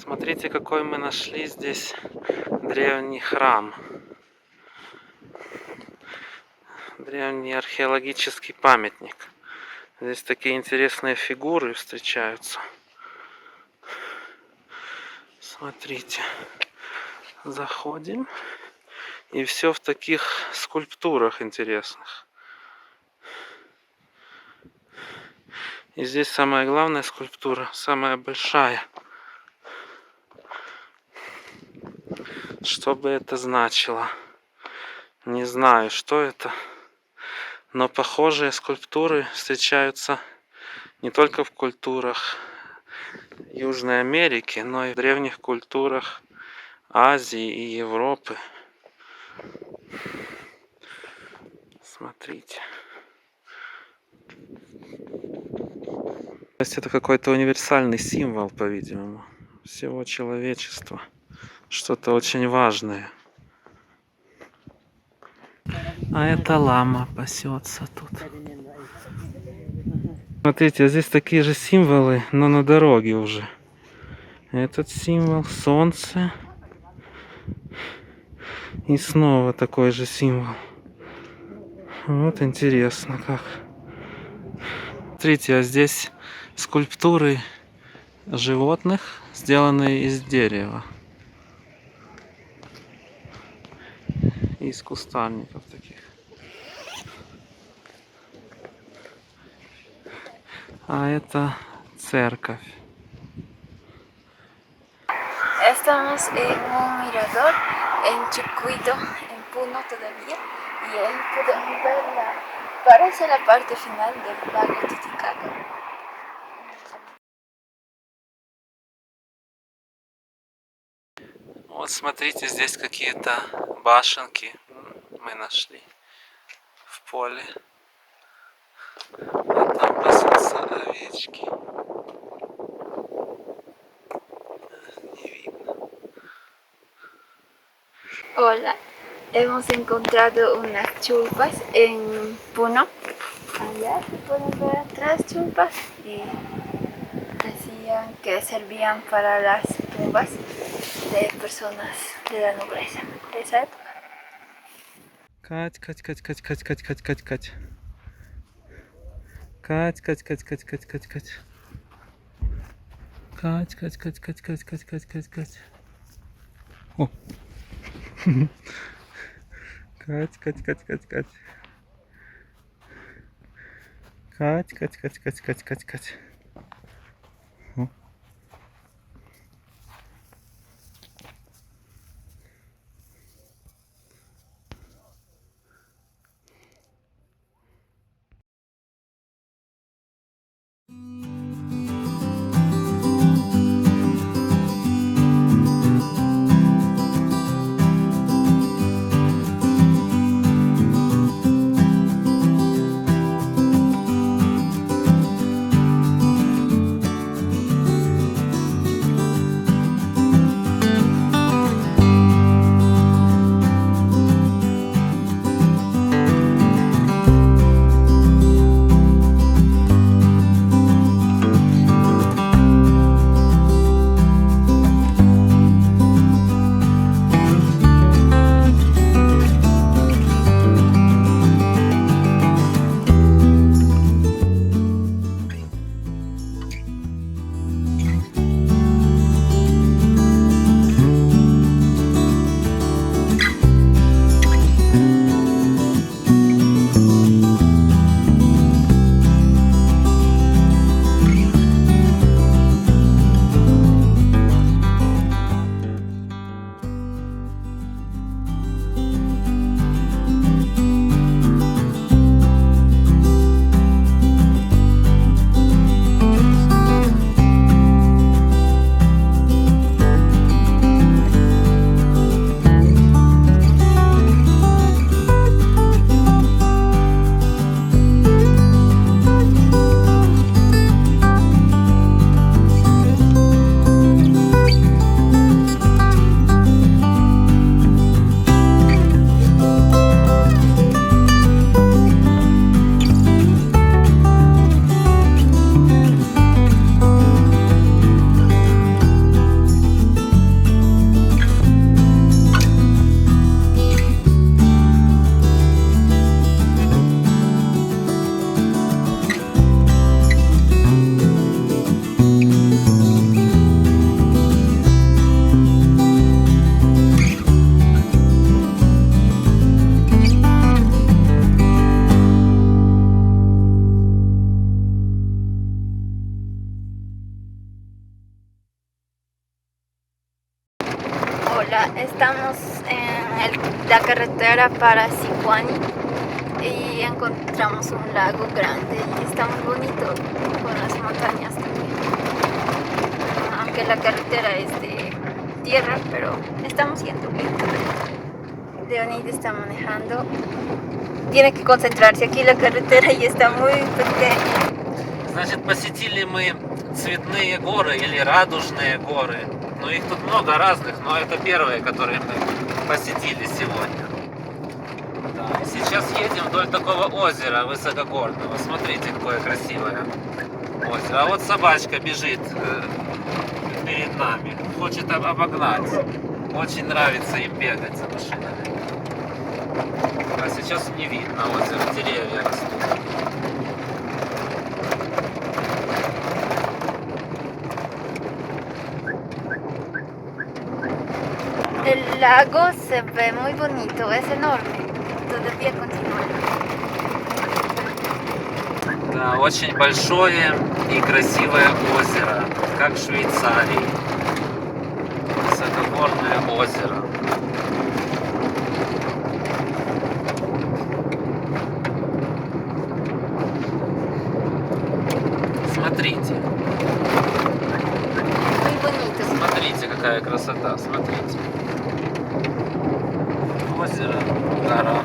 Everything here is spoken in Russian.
Смотрите, какой мы нашли здесь древний храм. Древний археологический памятник. Здесь такие интересные фигуры встречаются. Смотрите. Заходим. И все в таких скульптурах интересных. И здесь самая главная скульптура, самая большая. Что бы это значило? Не знаю, что это. Но похожие скульптуры встречаются не только в культурах Южной Америки, но и в древних культурах Азии и Европы. Смотрите. То есть это какой-то универсальный символ, по-видимому, всего человечества. Что-то очень важное. А это лама пасется тут. Смотрите, здесь такие же символы, но на дороге уже. Этот символ, солнце. И снова такой же символ. Вот интересно как. Смотрите, а здесь скульптуры животных, сделанные из дерева. Из кустарников таких. А это церковь. Estamos en un mirador en Chucuito, en Puno todavía, y ahí podemos ver parece la parte final del lago Titicaca. Вот смотрите, здесь какие-то башенки мы нашли в поле. А там пасутся овечки. Не видно. Hola, hemos encontrado unas chulpas en Puno. Allá se pueden ver atrás chulpas y decían que servían para las tumbas de personas de la nobleza de esa época. Кать, Кать, Кать, Кать, Кать, Кать, Кать, Кать, Кать. Кать, Кать, Кать, Кать, Кать, Кать, Кать. Кать, Кать, Кать, Кать, Кать, Кать, Кать, Кать, Кать. О. Кать, Кать, Кать, Кать, Кать. Кать, Кать, Кать, Кать, Кать, Кать, Кать. О. Hola, estamos en la carretera para Sihuani y encontramos un lago grande y está muy bonito con las montañas también. Aunque la carretera es de tierra, pero estamos yendo bien. Leonid está manejando. Tiene que concentrarse aquí la carretera y está muy pequeña. Значит, посетили мы цветные горы или радужные горы. Ну, их тут много разных, но это первые, которые мы посетили сегодня. Да, и сейчас едем вдоль такого озера высокогорного. Смотрите, какое красивое озеро. А вот собачка бежит перед нами, хочет обогнать. Очень нравится им бегать за машинами. А сейчас не видно озеро, деревья растут. El lago se ve muy bonito, es enorme. Todavía continúa. Да, очень большое и красивое озеро, как в Швейцарии. Высокогорное озеро. Смотрите, Muy bonito. смотрите, какая красота, смотрите. Озеро, гора.